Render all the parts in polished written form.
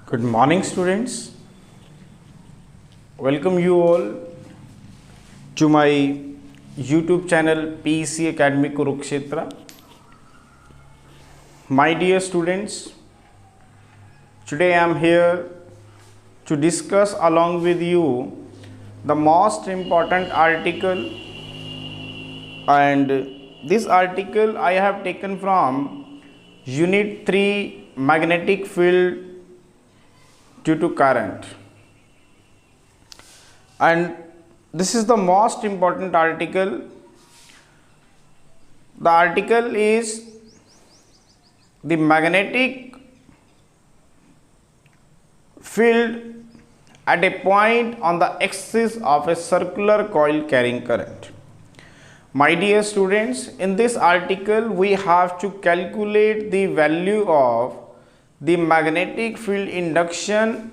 Good morning, students. Welcome you all to my YouTube channel PEC Academy Kurukshetra. My dear students, today I am here to discuss along with you the most important article, and this article I have taken from Unit 3 Magnetic Field due to current, and this is the most important article. The article is the magnetic field at a point on the axis of a circular coil carrying current. My dear students, in this article we have to calculate the value of the magnetic field induction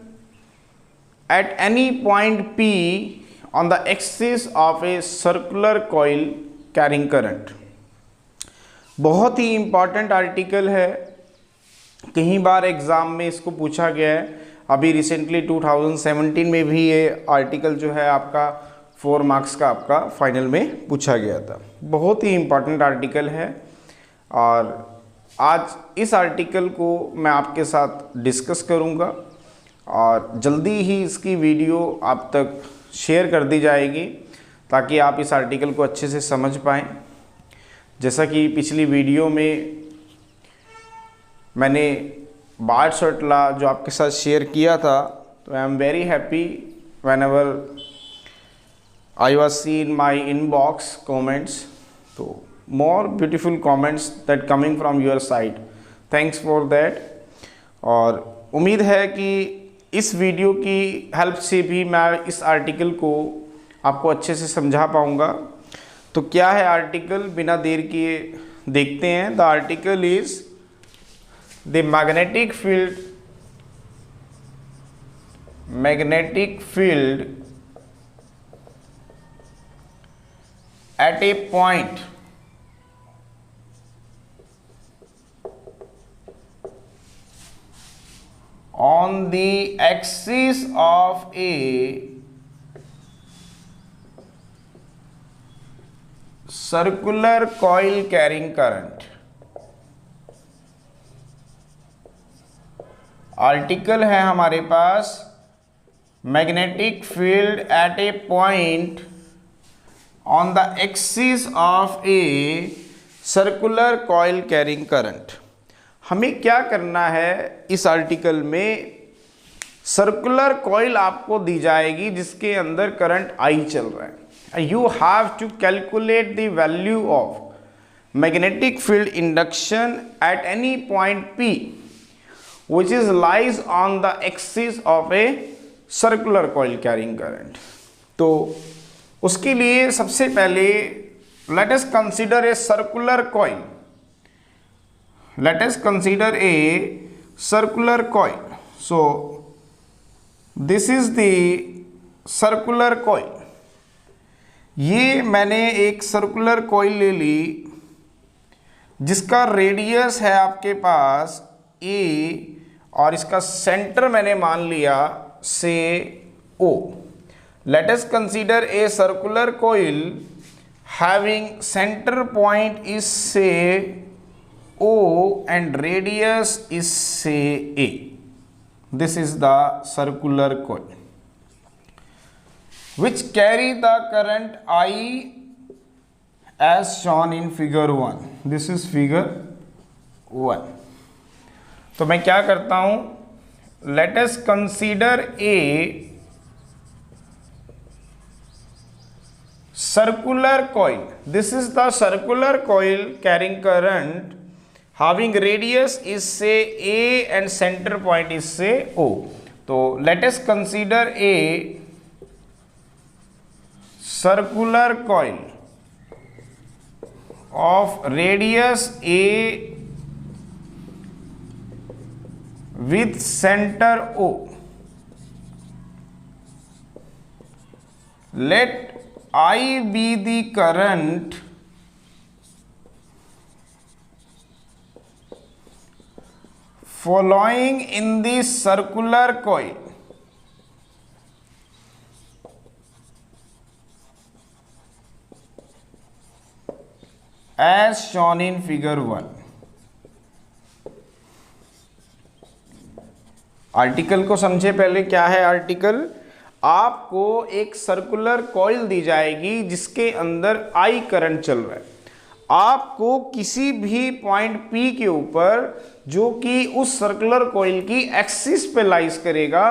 at any point P on the axis of a circular coil carrying current. बहुत ही important article है, कई बार exam में इसको पूछा गया है. अभी recently 2017 में भी ये आर्टिकल जो है आपका 4 मार्क्स का आपका फाइनल में पूछा गया था. बहुत ही इम्पॉर्टेंट आर्टिकल है और आज इस आर्टिकल को मैं आपके साथ डिस्कस करूंगा और जल्दी ही इसकी वीडियो आप तक शेयर कर दी जाएगी ताकि आप इस आर्टिकल को अच्छे से समझ पाएँ. जैसा कि पिछली वीडियो में मैंने बार्ट-शॉर्ट लॉ जो आपके साथ शेयर किया था, तो I am very happy when ever I was seen my inbox comments. तो more beautiful comments that coming from your side, thanks for that. और उम्मीद है कि इस वीडियो की हेल्प से भी मैं इस आर्टिकल को आपको अच्छे से समझा पाऊँगा. तो क्या है आर्टिकल, बिना देर किए देखते हैं. The article is the magnetic field at a point on the axis of a circular coil carrying current. Article है हमारे पास magnetic field at a point on the axis of a circular coil carrying current. हमें क्या करना है इस article में, circular coil आपको दी जाएगी जिसके अंदर करंट आई चल रहा है. You have to calculate the value of magnetic field induction at any point P which is lies on the axis of a circular coil carrying current. तो उसके लिए सबसे पहले let us consider a circular coil. Let us consider a circular coil. So this is the circular coil. ये मैंने एक circular coil ले ली जिसका रेडियस है आपके पास A और इसका सेंटर मैंने मान लिया से O. Let us consider a circular coil having center point is say O and radius is say A. This is the circular coil which carry the current I as shown in figure 1. This is figure 1. तो मैं क्या करता हूँ, let us consider a circular coil. This is the circular coil carrying current having radius is say A and center point is say O. तो let us consider a circular coil of radius A with center O. Let I be the current following in the circular coil as shown in figure 1। Article को समझे पहले, क्या है article? आपको एक circular coil दी जाएगी जिसके अंदर आई करंट चल रहा है। आपको किसी भी पॉइंट P के ऊपर, जो कि उस सर्कुलर कॉइल की एक्सिस पे लाइज करेगा,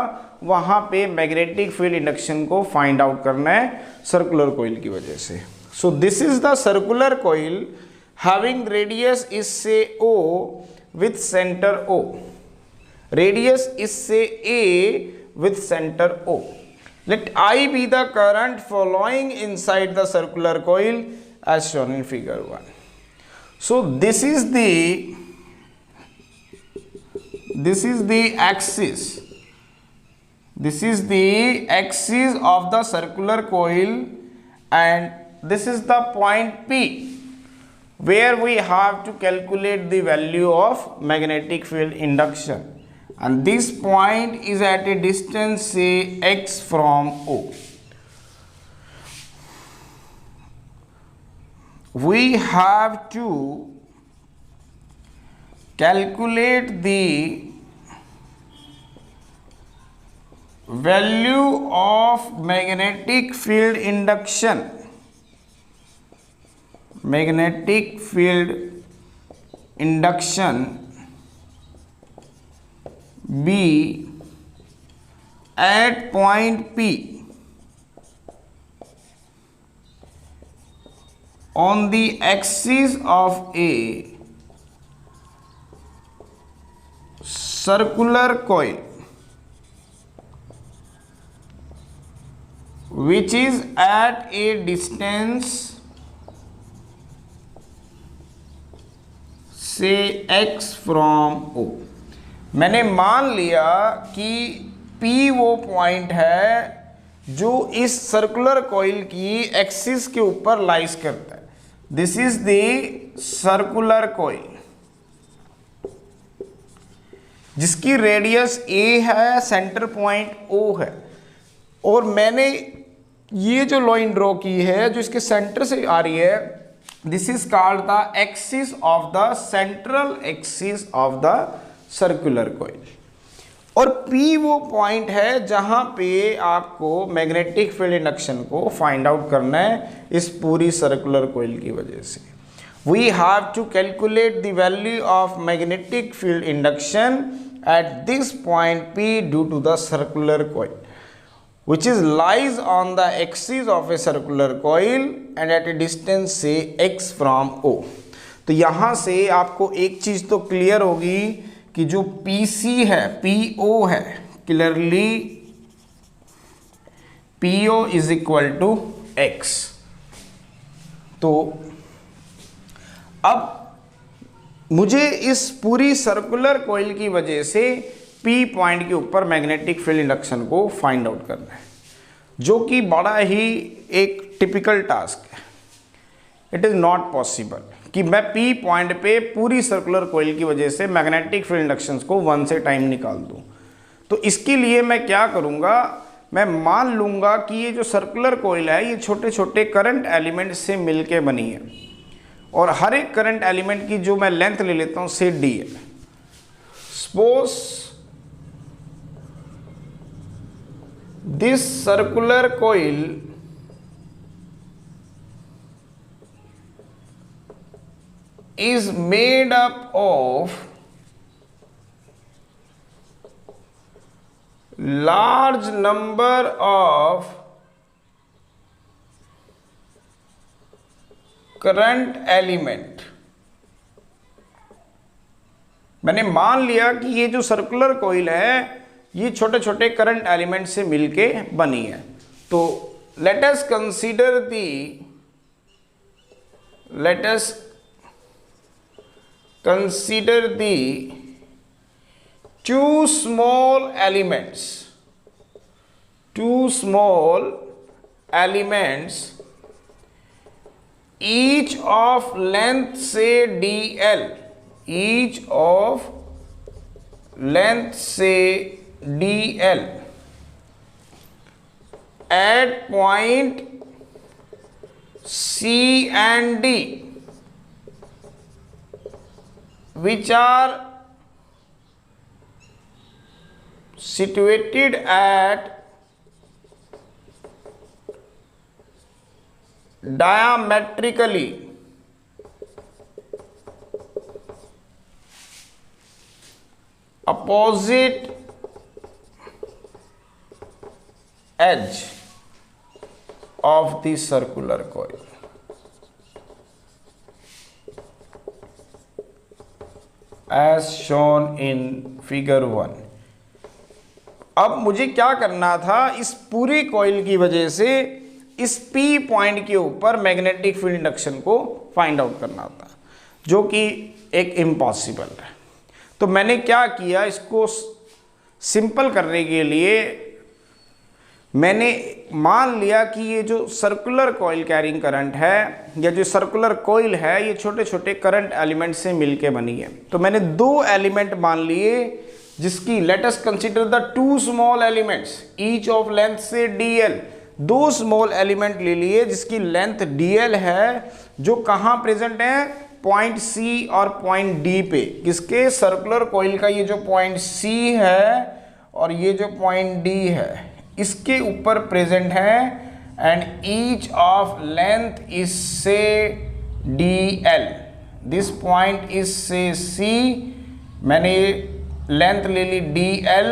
वहां पे मैग्नेटिक फील्ड इंडक्शन को फाइंड आउट करना है सर्कुलर कॉइल की वजह से। सो this is the circular coil having radius is से O with centre O। Radius is से A with center O. Let I be the current flowing inside the circular coil as shown in figure 1. So this is the axis. This is the axis of the circular coil, and this is the point P where we have to calculate the value of magnetic field induction. And this point is at a distance say x from O. We have to calculate the value of magnetic field induction. Magnetic field induction B at point P on the axis of a circular coil which is at a distance say x from O। मैंने मान लिया कि P वो point है जो इस circular coil की axis के ऊपर लाइज करता है। This is the circular coil जिसकी रेडियस A है, सेंटर पॉइंट O है, और मैंने ये जो लाइन ड्रॉ की है जो इसके सेंटर से आ रही है, this is called the axis of the central axis of the circular coil. और P वो पॉइंट है जहां पे आपको मैग्नेटिक फील्ड इंडक्शन को फाइंड आउट करना है इस पूरी सर्कुलर कॉइल की वजह से। We have to calculate the value of magnetic field induction at this point P due to the circular coil which is lies on the axis of a circular coil and at a distance say x from O। तो यहां से आपको एक चीज तो clear होगी कि जो PC है, PO है, clearly PO is equal to x। तो अब मुझे इस पूरी सर्कुलर कॉइल की वजह से P पॉइंट के ऊपर मैग्नेटिक फील्ड इंडक्शन को फाइंड आउट करना है, जो कि बड़ा ही एक टिपिकल टास्क है। इट इज नॉट पॉसिबल कि मैं P पॉइंट पे पूरी सर्कुलर कॉइल की वजह से मैग्नेटिक फील्ड इंडक्शन को 1 से टाइम निकाल दूं। तो इसके लिए मैं क्या करूंगा, मैं मान लूंगा कि ये जो सर्कुलर कॉइल है ये छोटे छोटे करंट एलिमेंट से मिलके बनी है, और हर एक करंट एलिमेंट की जो मैं लेंथ ले लेता हूं से D है। Suppose this circular coil is made up of large number of current element। मैंने मान लिया कि ये जो सर्कुलर कॉइल है ये छोटे छोटे करंट एलिमेंट से मिलके बनी है। तो let us consider the two small elements each of length say dl, each of length से DL at point C and D which are situated at diametrically opposite edge of the circular coil. As shown in figure 1. अब मुझे क्या करना था, इस पूरी coil की वजह से इस P पॉइंट के ऊपर मैग्नेटिक फील्ड इंडक्शन को फाइंड आउट करना था, जो कि एक इम्पॉसिबल है। तो मैंने क्या किया, इसको सिंपल करने के लिए मैंने मान लिया कि ये जो सर्कुलर कॉइल कैरिंग करंट है या जो सर्कुलर कॉइल है ये छोटे छोटे करंट एलिमेंट से मिलके बनी है। तो मैंने दो एलिमेंट मान लिए जिसकी late us consider the two small elements each of length से DL। दो स्मॉल एलिमेंट ले लिए जिसकी लेंथ DL है, जो कहाँ प्रेजेंट है, पॉइंट C और पॉइंट D पे। किसके, सर्कुलर कॉइल का ये जो पॉइंट C है और ये जो पॉइंट D है इसके ऊपर प्रेजेंट है, and each of length is से DL, दिस पॉइंट इज से C। मैंने लेंथ ले ली DL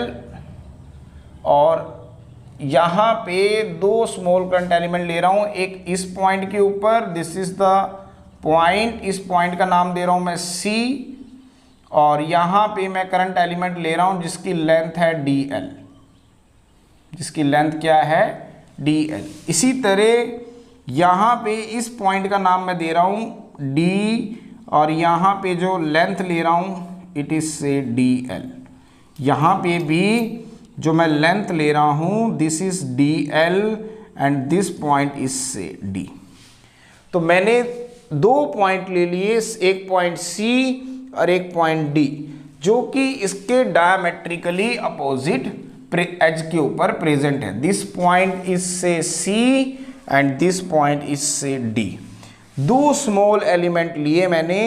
और यहाँ पे दो स्मॉल करंट एलिमेंट ले रहा हूँ, एक इस पॉइंट के ऊपर, दिस इज द पॉइंट, इस पॉइंट का नाम दे रहा हूँ मैं C, और यहाँ पे मैं करंट एलिमेंट ले रहा हूँ जिसकी लेंथ है DL, जिसकी लेंथ क्या है DL। इसी तरह यहाँ पे इस पॉइंट का नाम मैं दे रहा हूँ D, और यहाँ पे जो लेंथ ले रहा हूँ इट इज से DL। यहाँ पे भी जो मैं लेंथ ले रहा हूँ this is DL and this point is से D। तो मैंने दो पॉइंट ले लिए, एक पॉइंट C और एक पॉइंट D, जो कि इसके डायमेट्रिकली अपोजिट एज के ऊपर प्रेजेंट है। दिस पॉइंट इज से C and this point is से D। दो स्मॉल एलिमेंट लिए मैंने,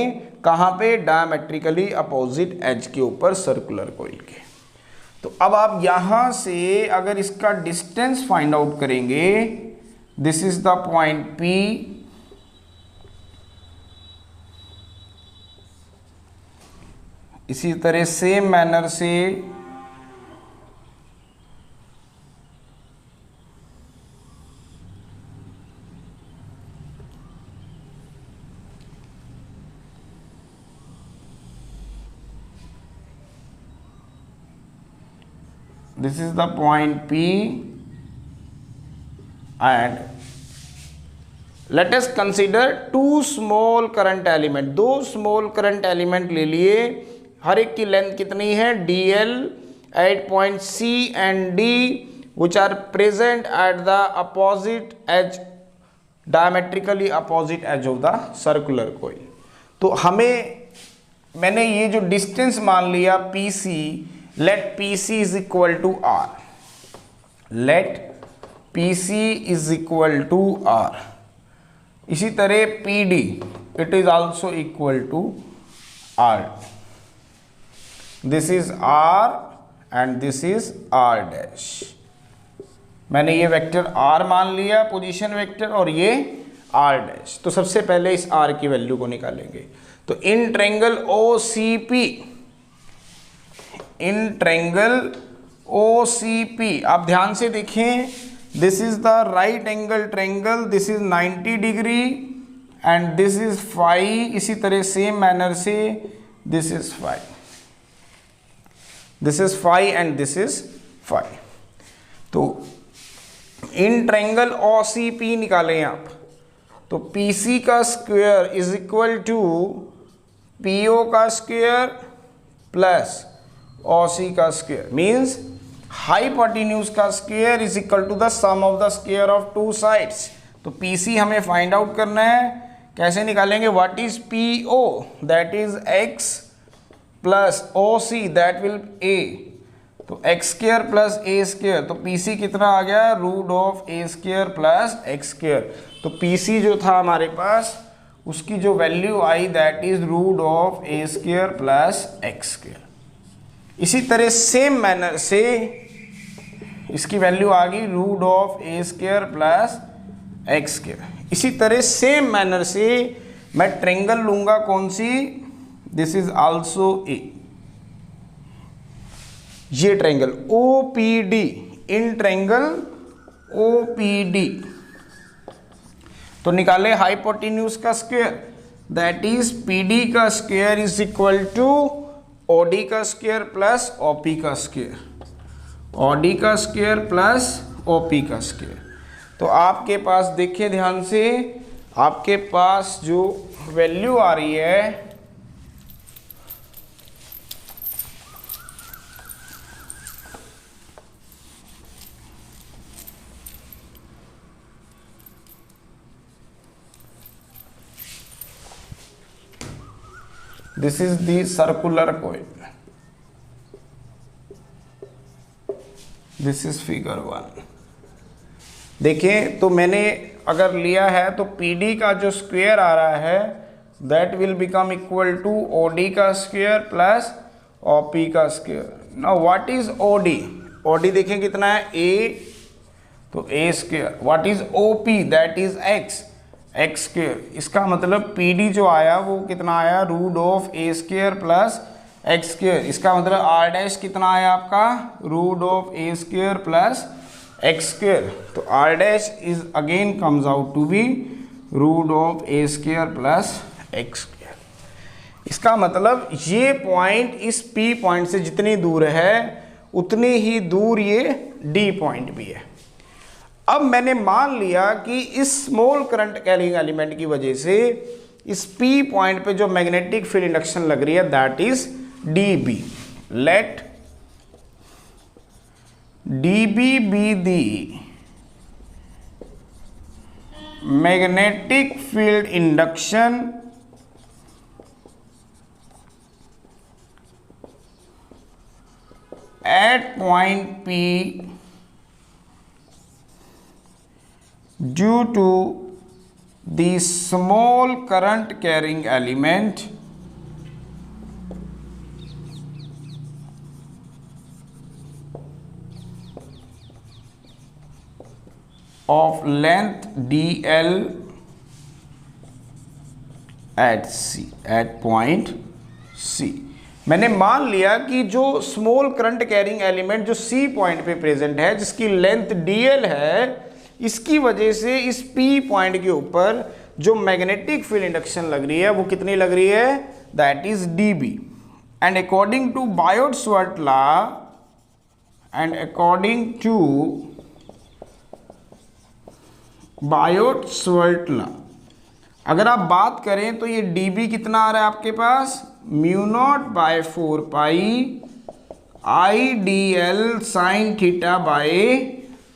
कहाँ पे, डायमेट्रिकली अपोजिट एज के ऊपर सर्कुलर कॉइल के। तो अब आप यहां से अगर इसका डिस्टेंस फाइंड आउट करेंगे, this is the point P, इसी तरह सेम मैनर से this is the point P, and let us consider two small current element। दो small current element ले लिए, हर एक की लेंथ कितनी है DL at point C and D which are present at the opposite edge, diametrically opposite edge of the circular coil। तो हमें, मैंने ये जो डिस्टेंस मान लिया PC, let PC is equal to R, let PC is equal to R। इसी तरह PD it is also equal to R, this is R and this is R dash। मैंने ये वेक्टर R मान लिया position vector और ये R dash. तो सबसे पहले इस R की वैल्यू को निकालेंगे। तो in triangle OCP, in triangle OCP आप ध्यान से देखें, this is the right angle triangle, this is 90 degree and this is phi. इसी तरह सेम मैनर से this is phi, this is phi and this is phi. तो in triangle OCP निकालें आप, तो PC का square is equal to PO का square plus OC का स्क्वायर, मीन्स हाइपोटेन्यूज का square is equal to the sum of the square of two sides. तो PC हमें फाइंड आउट करना है, कैसे निकालेंगे, what is PO, that is x plus O C that will a, तो x square plus a square, तो P C कितना आ गया root of a square plus x square. तो पी सी जो था हमारे पास उसकी जो वैल्यू आई that is root of a square plus x square. इसी तरह सेम मैनर से इसकी वैल्यू आ गई root of a square plus x square. इसी तरह सेम मैनर से मैं ट्रायंगल लूंगा, कौन सी, दिस इज आल्सो ए, ये triangle OPD, in triangle OPD तो निकाले हाइपोटेन्यूज का स्क्वायर दैट इज PD का square is equal to OD का स्क्वायर प्लस OP का स्क्वायर, OD का स्क्वायर प्लस OP का स्क्वायर। तो आपके पास देखिए ध्यान से, आपके पास जो वैल्यू आ रही है this is the circular coil, this is figure 1। देखिए तो मैंने अगर लिया है तो PD का जो स्क्वायर आ रहा है that will become equal to OD का स्क्वायर प्लस OP का square. Now what is OD, OD देखें कितना है A, तो A square. What is OP that is x square. इसका मतलब PD जो आया वो कितना आया root of A square plus x square. इसका मतलब R डैश कितना आया आपका root of A square plus x square. तो R dash is again comes out to be root of A square plus x square. इसका मतलब ये point इस P पॉइंट से जितनी दूर है उतनी ही दूर ये D पॉइंट भी है। अब मैंने मान लिया कि इस स्मॉल करंट कैरिंग एलिमेंट की वजह से इस P पॉइंट पे जो मैग्नेटिक फील्ड इंडक्शन लग रही है that is dB। Let dB be the magnetic field induction at point P due to the small current carrying element of length dl at C, at point C। मैंने मान लिया कि जो small current carrying element जो C point पे present है जिसकी length dl है, इसकी वजह से इस P पॉइंट के ऊपर जो मैग्नेटिक फील्ड इंडक्शन लग रही है वो कितनी लग रही है that is dB। And according to Biot Savart law and according to Biot Savart law अगर आप बात करें तो ये dB कितना आ रहा है आपके पास mu not by 4 pi I D L sine theta by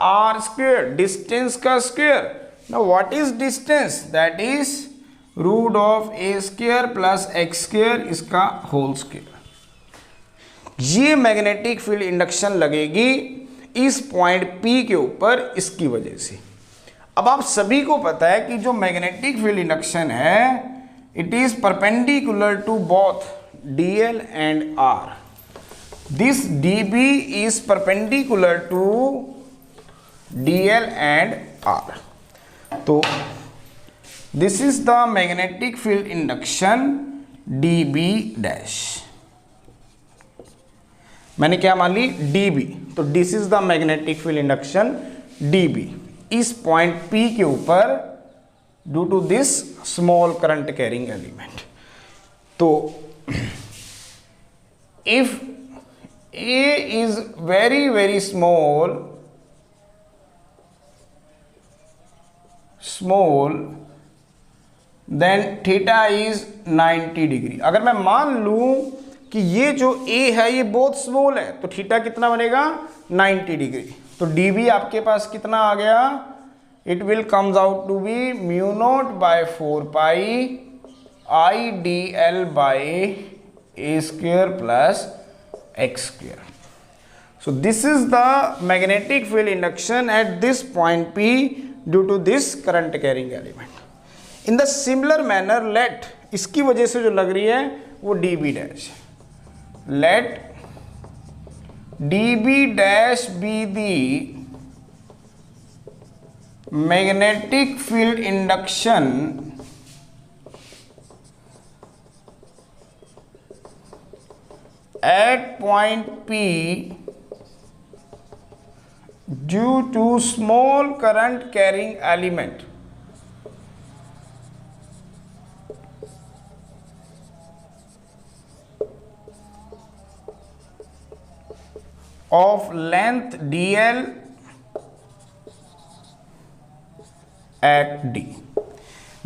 R square, distance का square. Now what is distance that is root of a square plus x square इसका होल स्क्वेयर। ये मैग्नेटिक फील्ड इंडक्शन लगेगी इस point P के ऊपर इसकी वजह से। अब आप सभी को पता है कि जो मैग्नेटिक फील्ड इंडक्शन है it is perpendicular to both DL and R। This DB is perpendicular to DL and R। तो this is the magnetic field induction DB dash. मैंने क्या मान ली DB, तो this is the magnetic field induction DB इस point P के ऊपर due to this small current carrying element. तो इफ A is very very small then theta is 90 degree. अगर मैं मान लूं कि ये जो A है ये बहुत स्मॉल है तो थीटा कितना बनेगा 90 डिग्री। तो dB आपके पास कितना आ गया it will comes out to be mu not by 4 pi I D L by a square plus x square. So this is the magnetic field induction at this point P due to this current carrying element. In the similar manner, let, इसकी वजह से जो लग रही है वो dB dash, let dB dash be the magnetic field induction at point P due to small current carrying element of length dl at d.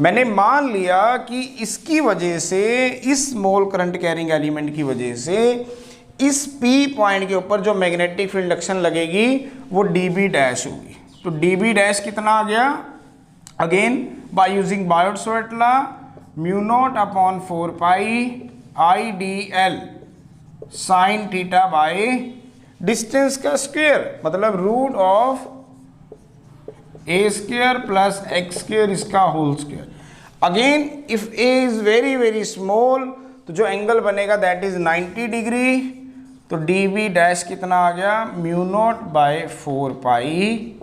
मैंने मान लिया कि इसकी वजह से, इस स्मॉल करंट कैरिंग एलिमेंट की वजह से इस P पॉइंट के ऊपर जो मैग्नेटिक फील्ड इंडक्शन लगेगी वो dB डैश होगी. तो dB डैश कितना आ गया? Again by using Biot Savart law, mu naught upon 4 pi I D L sine theta by distance का स्क्वायर, मतलब root of a square plus x square इसका whole square. Again if a is very very small तो जो angle बनेगा that is 90 degree. तो dB dash कितना आ गया? Mu not by 4 pi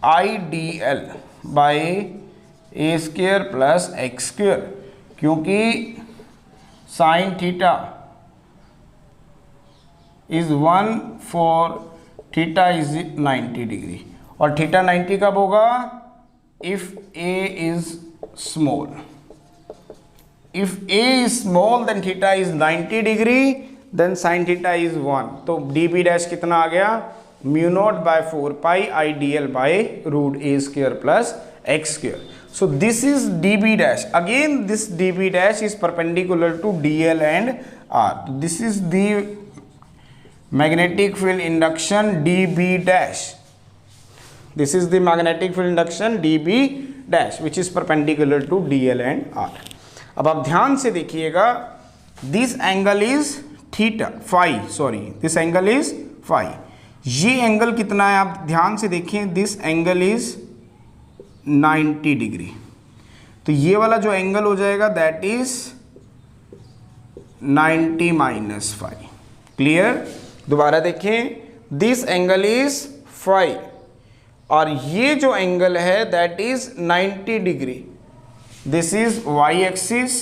I D L by a square plus x square, क्योंकि sign theta is 1 for theta is 90 degree. और theta 90 कब होगा? If a is small. If a is small then theta is 90 degree, then sine theta is 1. तो dB dash कितना आ गया? Mu not by 4 pi I D L by root a square plus x square. So this is dB dash. Again this dB dash is perpendicular to DL and R. This is the magnetic field induction dB dash. This is the magnetic field induction dB dash which is perpendicular to DL and R. अब आप ध्यान से देखिएगा, this angle is theta phi, sorry this angle is phi. ये angle कितना है आप ध्यान से देखिए, this angle is 90 डिग्री. तो ये वाला जो एंगल हो जाएगा that is 90 minus phi. Clear? दोबारा देखें, दिस एंगल इज फाई और ये जो एंगल है that is 90 degree. This is Y axis,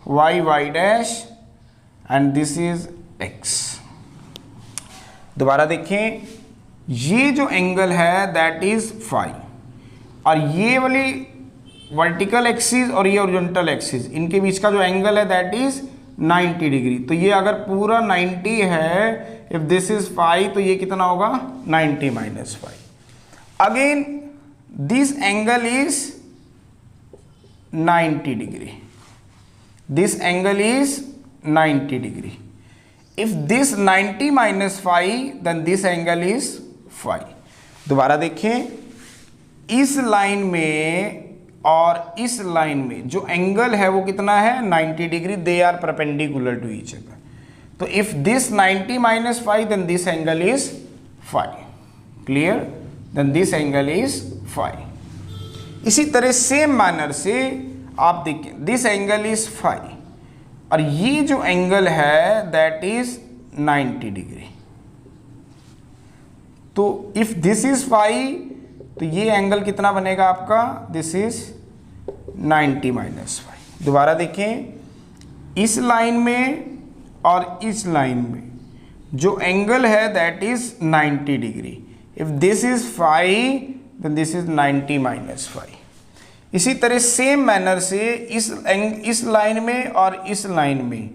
Y dash and this is X. दोबारा देखें, ये जो एंगल है दैट इज फाई और ये वाली वर्टिकल एक्सिस और ये हॉरिजॉन्टल एक्सिस, इनके बीच का जो एंगल है दैट इज 90 डिग्री. तो ये अगर पूरा 90 है, इफ दिस इज फाई, तो ये कितना होगा? 90 minus phi. Again this angle is 90 degree. This angle is 90 degree. If this 90 minus phi then this angle is phi. दोबारा देखें, इस लाइन में और इस लाइन में जो एंगल है वो कितना है? 90 degree. They are perpendicular to each other. तो if this 90 minus five then this angle is five. Clear? Then this angle is five. इसी तरह सेम मैनर से आप देखिए, दिस एंगल इज फाइव और ये जो एंगल है दैट इज 90 डिग्री. तो इफ दिस इज फाइव तो ये एंगल कितना बनेगा आपका? This is 90 minus five. दोबारा देखें, इस लाइन में और इस लाइन में जो एंगल है that is 90 degree. If this is five then this is 90 minus five. इसी तरह सेम मैनर से इस लाइन में और इस लाइन में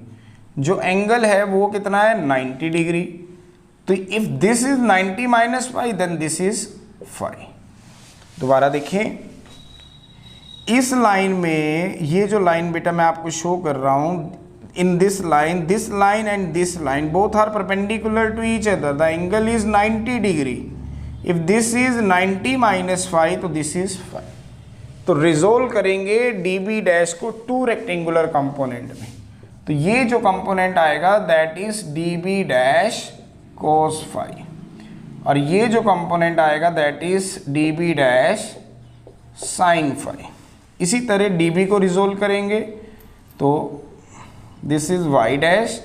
जो एंगल है वो कितना है? 90 डिग्री. तो if this is 90 minus five then this is 5. दोबारा देखें, इस लाइन में ये जो लाइन बेटा मैं आपको शो कर रहा हूँ, in this line and this line both are perpendicular to each other. The angle is 90 degree. If this is 90 minus 5 तो दिस इज 5. तो रिजोल्व करेंगे dB डैश को टू रेक्टेंगुलर कंपोनेंट में. तो ये जो कंपोनेंट आएगा that is D B dash cos phi, और ये जो कंपोनेंट आएगा that is D B dash sine phi. इसी तरह डी बी को रिजोल्व करेंगे तो this is Y dash,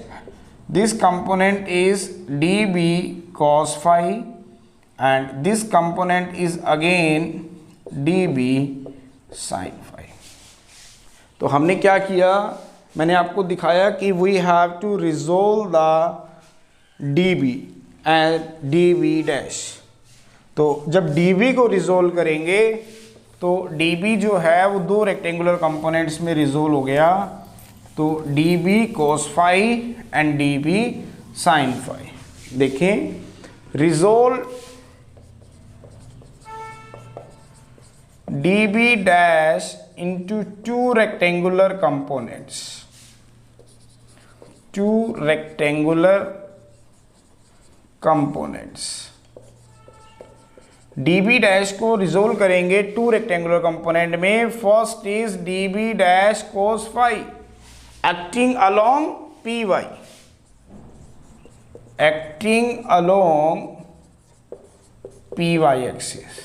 this component is D B cos phi and this component is again dB sin phi। तो हमने क्या किया, मैंने आपको दिखाया कि we have to resolve the dB and dB dash। तो जब dB को रिजोल्व करेंगे तो dB जो है वो दो रेक्टेंगुलर कंपोनेंट्स में रिजोल्व हो गया, तो dB cos phi and dB sin phi। देखें resolve dB dash into two rectangular components, dB dash को रिजोल्व करेंगे टू रेक्टेंगुलर कंपोनेंट में। First is dB dash cos phi acting along py, acting along py axis.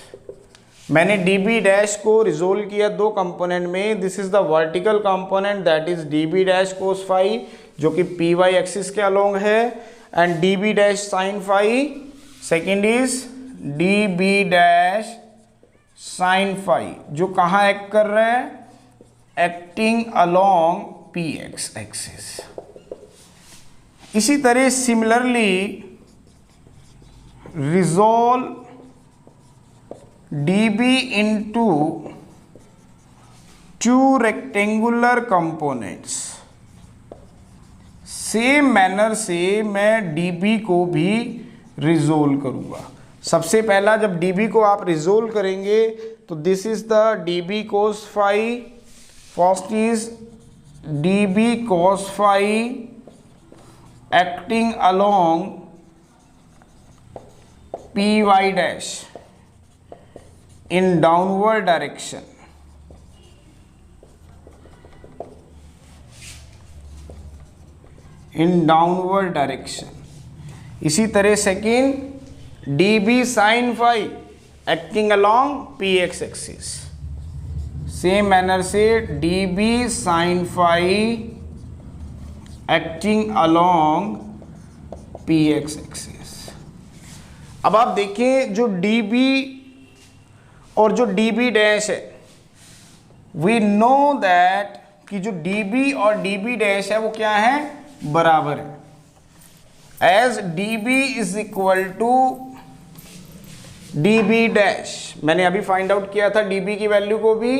मैंने dB dash को resolve किया दो component में। This is the vertical component that is dB dash cos phi जो कि py axis के along है, and dB dash sin phi second is dB dash sin phi जो कहाँ एक्ट कर रहा है, एक्टिंग अलोंग px एक्सिस। इसी तरह similarly resolve dB into two rectangular components, same manner से मैं dB को भी रिजोल्व करूंगा। सबसे पहला जब dB को आप रिजोल्व करेंगे तो this is the dB cos phi, first is dB cos phi acting along py dash in downward direction, इसी तरह second dB sin phi acting along px axis, same manner से dB sin phi acting along px axis. अब आप देखें जो dB और जो dB dash है, वी नो दैट कि जो dB और dB डैश है वो क्या है, बराबर है। As dB is equal to dB dash, मैंने अभी फाइंड आउट किया था dB की वैल्यू को भी,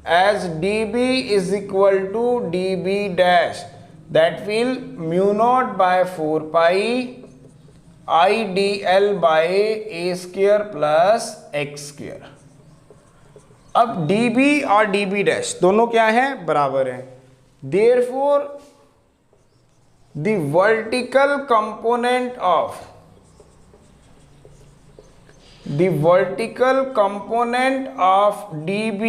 as dB is equal to dB dash that will mu not by 4 pi IDL by a square plus x square. अब dB और dB dash दोनों क्या है, बराबर है। Therefore the vertical component of dB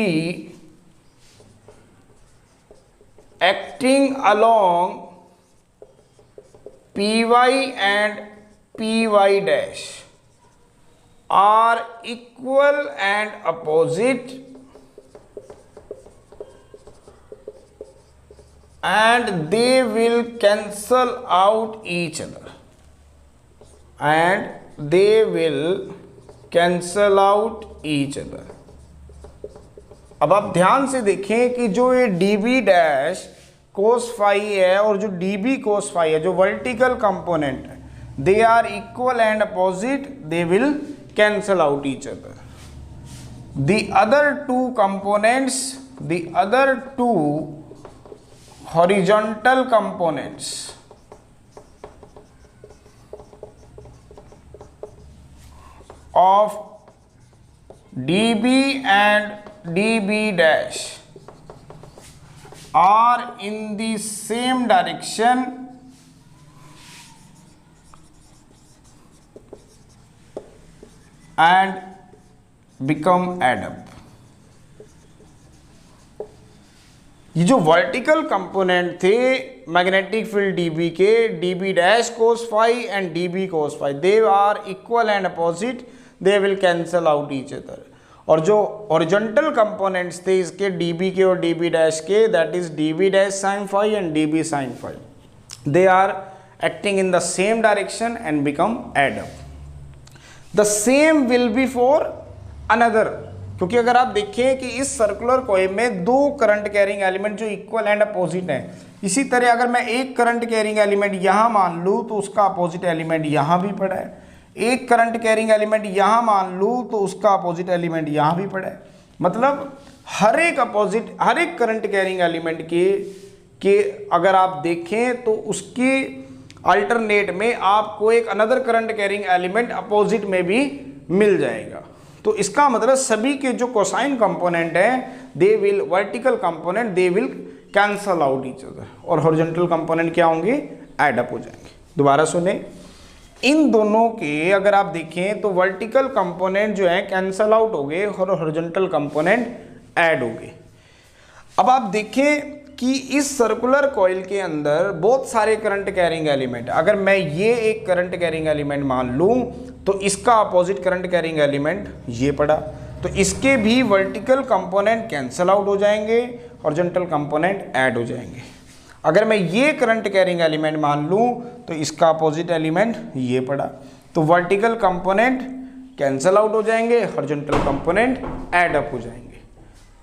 acting along py and py dash are equal and opposite, and they will cancel out each other, अब आप ध्यान से देखें कि जो ये dB डैश cos phi है और जो dB cos phi है, जो वर्टिकल कंपोनेंट है, they are equal and opposite, they will cancel out each other. The other two components, the other two horizontal components of dB and dB dash are in the same direction and become add up। ये जो vertical component थे magnetic field DB के, DB dash cos phi and DB cos phi, they are equal and opposite, they will cancel out each other. और जो horizontal components थे इसके DB के और डीबी डैश के, that is DB dash sine phi and DB sine phi, they are acting in the same direction and become add up. The same will be for another, क्योंकि अगर आप देखें कि इस सर्कुलर कॉइल में दो current carrying element जो equal and opposite हैं, इसी तरह अगर मैं एक करंट कैरिंग एलिमेंट यहाँ मान लूँ तो उसका अपोजिट एलिमेंट यहाँ भी पड़ा है, एक करंट कैरिंग एलिमेंट यहाँ मान लूँ तो उसका अपोजिट एलिमेंट यहाँ भी पड़ा है। मतलब हर एक करंट कैरिंग एलिमेंट के अगर आप देखें तो उसके अल्टरनेट में आपको एक another current carrying element opposite में भी मिल जाएगा। तो इसका मतलब सभी के जो कोसाइन कंपोनेंट हैं, they will, vertical component they will cancel out each other, और हॉरिजॉन्टल कंपोनेंट क्या होंगे, ऐड अप हो जाएंगे। दोबारा सुने, इन दोनों के अगर आप देखें तो वर्टिकल कंपोनेंट जो है कैंसल आउट हो गए और हॉरिजॉन्टल कंपोनेंट ऐड हो गए। अब आप देखें कि इस सर्कुलर कॉइल के अंदर बहुत सारे करंट कैरिंग एलिमेंट, अगर मैं ये एक करंट कैरिंग एलिमेंट मान लूँ तो इसका अपोजिट करंट कैरिंग एलिमेंट ये पड़ा, तो इसके भी वर्टिकल कंपोनेंट कैंसल आउट हो जाएंगे, हॉरिजॉन्टल कंपोनेंट ऐड हो जाएंगे। अगर मैं ये करंट कैरिंग एलिमेंट मान लूँ तो इसका अपोजिट एलिमेंट ये पड़ा, तो वर्टिकल कंपोनेंट कैंसल आउट हो जाएंगे, हॉरिजॉन्टल कंपोनेंट ऐड अप हो जाएंगे।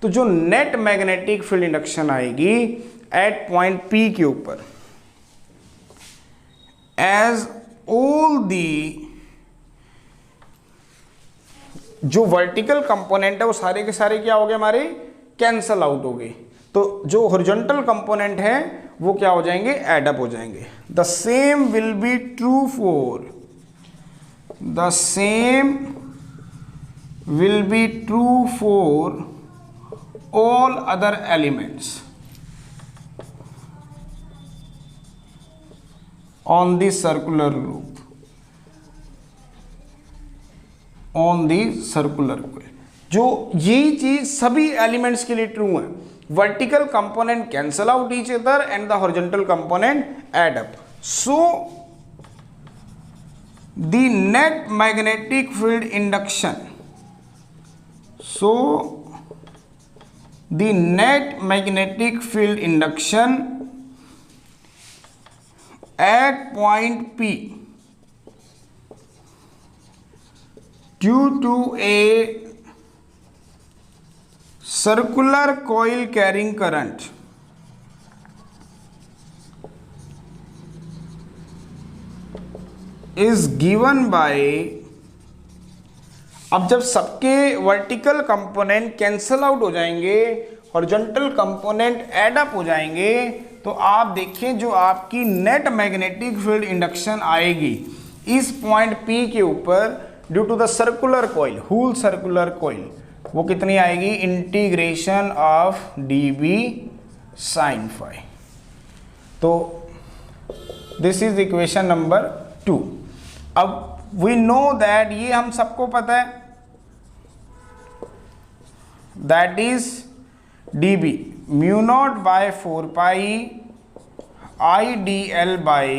तो जो नेट मैग्नेटिक फील्ड इंडक्शन आएगी एट पॉइंट P के ऊपर, एज ऑल दी, जो वर्टिकल कंपोनेंट है वो सारे के सारे क्या हो गए हमारे, कैंसल आउट हो गए, तो जो हॉरिजॉन्टल कंपोनेंट है वो क्या हो जाएंगे, एड अप हो जाएंगे। The same will be true for, the same will be true for all other elements on the circular loop, on the circular coil। जो यही चीज सभी एलिमेंट्स के लिए ट्रू है, vertical component cancel out each other and the horizontal component add up, so the net magnetic field induction, so the net magnetic field induction at point P due to a circular coil carrying current is given by, अब जब सबके vertical component cancel out हो जाएंगे, horizontal component add up हो जाएंगे, तो आप देखें जो आपकी नेट मैग्नेटिक फील्ड इंडक्शन आएगी इस पॉइंट P के ऊपर due to the circular coil, whole circular coil, वो कितनी आएगी, integration of dB sin phi। तो दिस इज इक्वेशन नंबर 2। अब वी नो दैट, ये हम सबको पता है, that is dB mu not by 4 pi I D L by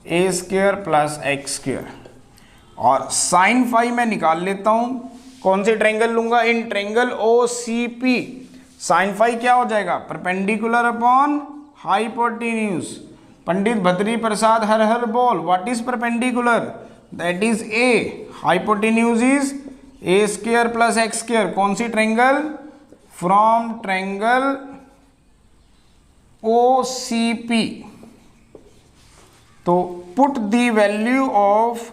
a square plus x square, और साइन फाई मैं निकाल लेता हूं, कौन से ट्रायंगल लूंगा, in triangle OCP, sine phi क्या हो जाएगा, perpendicular upon hypotenuse. Pandit Bhadri Prasad हर हर बोल, what is perpendicular, that is a, hypotenuse is a square plus x square, कौन सी ट्रायंगल, फ्रॉम ट्रायंगल OCP। तो put the value of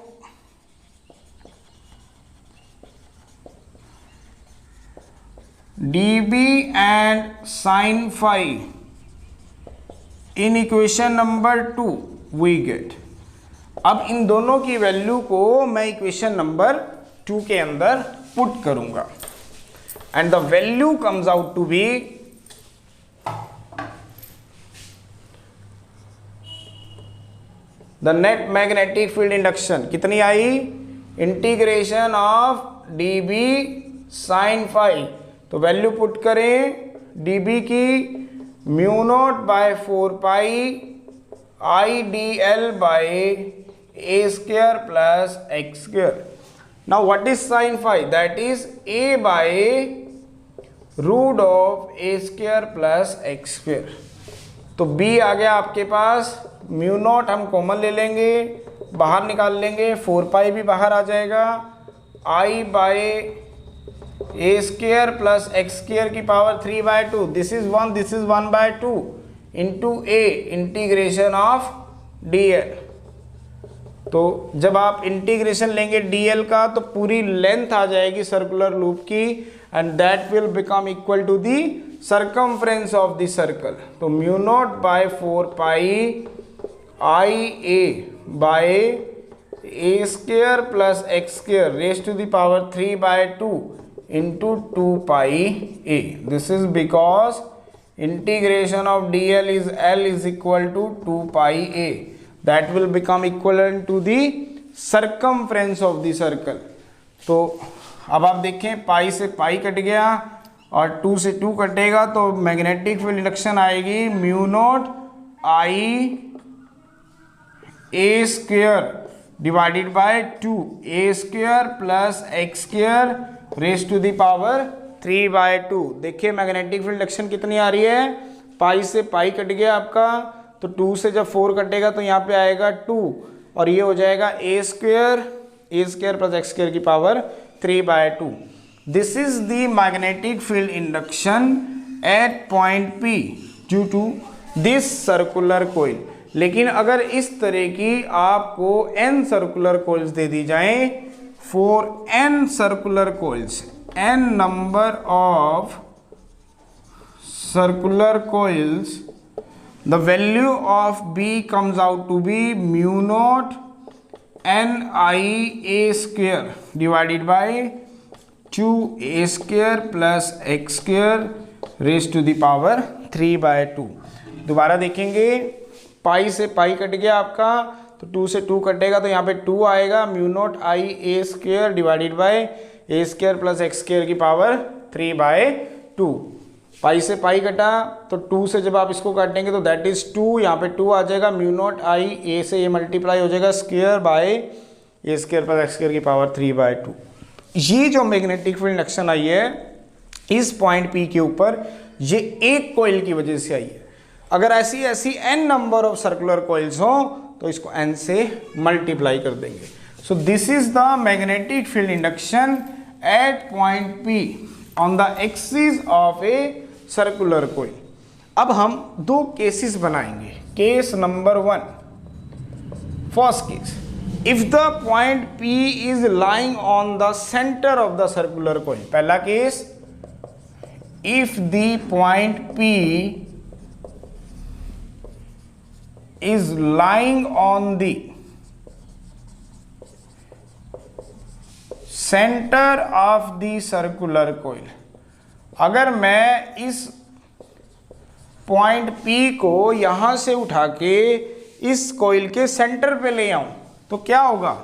dB and sin phi in equation number 2 we get. अब इन दोनों की वैल्यू को मैं equation number 2 के अंदर पुट करूंगा and the value comes out to be the net magnetic field induction कितनी आई, integration of dB sin phi। तो वैल्यू पुट करें dB की mu not by 4 pi I D L by a square plus x square. Now what is sine phi? That is a by root of a square plus x square. तो b आ गया आपके पास. Mu naught हम common ले लेंगे, बाहर निकाल लेंगे, 4 पाई भी बाहर आ जाएगा. आई bye a square plus x square की power 3/2. This is 1, this is 1/2 into a integration of D L. तो जब आप इंटीग्रेशन लेंगे dl का तो पूरी लेंथ आ जाएगी सर्कुलर लूप की, and that will become equal to the circumference of the circle. तो mu not by 4 pi I a by a square plus x square raise to the power 3/2 into 2 pi a. This is because integration of dl is L is equal to 2 pi a. That will become equivalent to the circumference of the circle. तो अब आप देखें पाई से pi cut गया और 2 से 2 कटेगा तो मैग्नेटिक फील्ड इंडक्शन आएगी mu nought I a square divided by 2 a square plus x square raise to the power 3/2. देखिए मैग्नेटिक फील्ड इंडक्शन कितनी आ रही है, पाई से पाई कट गया आपका, तो 2 से जब 4 कटेगा तो यहाँ पे आएगा 2 और ये हो जाएगा a square plus x square की power 3/2. This is the magnetic field induction at point P due to this circular coil. लेकिन अगर इस तरह की आपको n सर्कुलर कोइल्स दे दी जाएं, for n circular coils, n number of circular coils, the value of B comes out to be mu naught n I a square divided by 2a square plus x square raised to the power 3/2. दोबारा देखेंगे, पाई से pi cut गया आपका तो 2 से 2 कटेगा तो यहाँ पे 2 आएगा. Mu nought I a square divided bye a square plus x square की पावर 3/2. पाई से पाई कटा तो 2 से जब आप इसको काटेंगे तो दैट इज 2, यहाँ पे 2 आ जाएगा. म्यू नॉट आई ए से ये मल्टीप्लाई हो जाएगा square by a square plus x square की पावर 3/2. ये जो मैग्नेटिक फील्ड इंडक्शन आई है इस पॉइंट P के ऊपर, ये एक कॉइल की वजह से आई है. अगर ऐसी n number of circular coils हो तो इसको n से मल्टीप्लाई कर देंगे. सो this is the magnetic field induction at point P on the axis of a circular coil. अब हम 2 केसेस बनाएंगे. Case number 1, first case, if the point P is lying on the center of the circular coil. पहला case, if the point P is lying on the centre of the circular coil. अगर मैं इस point P को यहां से उठा के इस कोइल के सेंटर पे ले आऊं तो क्या होगा,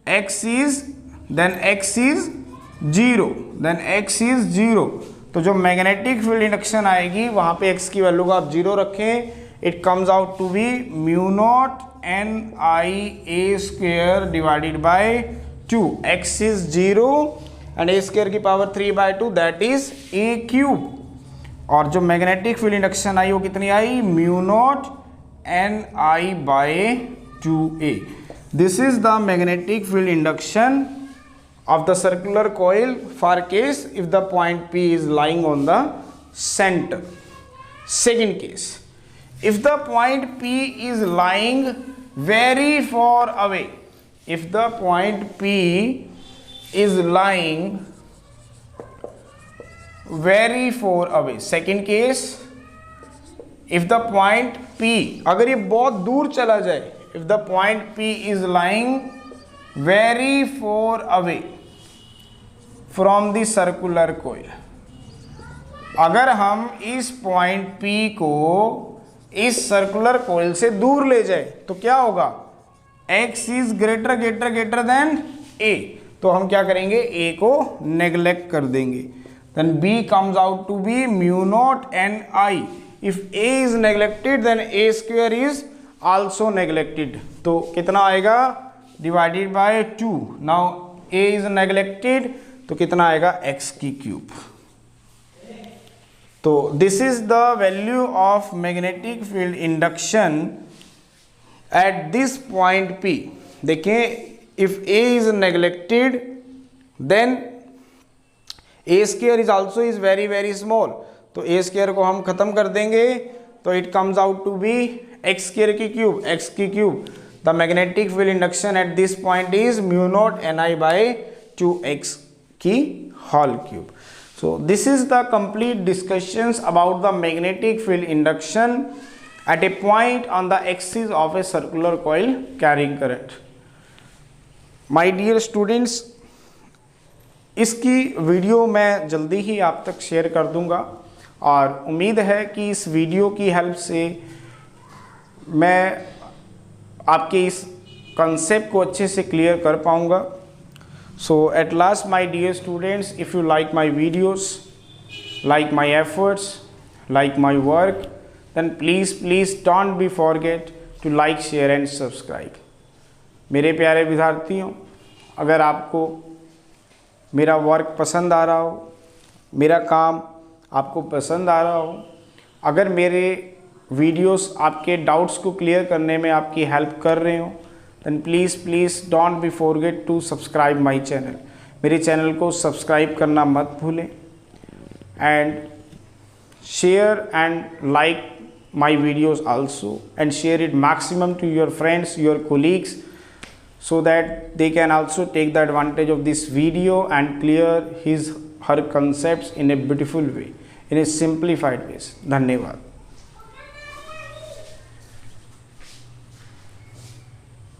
x इज 0. तो जो मैग्नेटिक फील्ड इंडक्शन आएगी वहां पे x की वैल्यू का आप 0 रखें. It comes out to be mu not n I a square divided by 2. x is 0 and a square की power 3/2 that is a cube. और जो मैग्नेटिक फील्ड इंडक्शन आई वो कितनी आई, mu not n I by 2a. This is the magnetic field induction of the circular coil for case if the point P is lying on the center. Second case, if the point P is lying very far away, if the point P is lying very far away. Second case, if the point P, अगर ये बहुत दूर चला जाए, if the point P is lying very far away from the circular coil, अगर हम इस point P को इस सर्कुलर कोइल से दूर ले जाए तो क्या होगा, x is greater than a, तो हम क्या करेंगे, a को नेग्लेक्ट कर देंगे. Then b comes out to be mu not n I if a is neglected then a square is also neglected. तो कितना आएगा, divided by 2. Now a is neglected तो कितना आएगा, x की क्यूब. तो this is the value of magnetic field induction at this point P. देखिए, if A is neglected then A square is also is very very small. तो A square को हम खत्म कर देंगे तो it comes out to be x square की cube, x की cube. The magnetic field induction at this point is mu nought Ni by 2x की whole cube. So this is the complete discussions about the magnetic field induction at a point on the axis of a circular coil carrying current. My dear students, इसकी video मैं जल्दी ही आप तक share कर दूंगा और उम्मीद है कि इस वीडियो की हेल्प से मैं आपके इस कंसेप्ट को अच्छे से क्लियर कर पाऊंगा. So at last, my dear students, if you like my videos, like my efforts, like my work, then please don't be forget to like, share and subscribe. मेरे प्यारे विद्यार्थियों, अगर आपको मेरा वर्क पसंद आ रहा हो, मेरा काम आपको पसंद आ रहा हो, अगर मेरे वीडियोस आपके डाउट्स को क्लियर करने में आपकी हेल्प कर रहे हो, then please don't be forget to subscribe my channel. मेरे चैनल को सब्सक्राइब करना मत भूलें and share and like my videos also and share it maximum to your friends, your colleagues, so that they can also take the advantage of this video and clear her concepts in a beautiful way, in a simplified ways. धन्यवाद.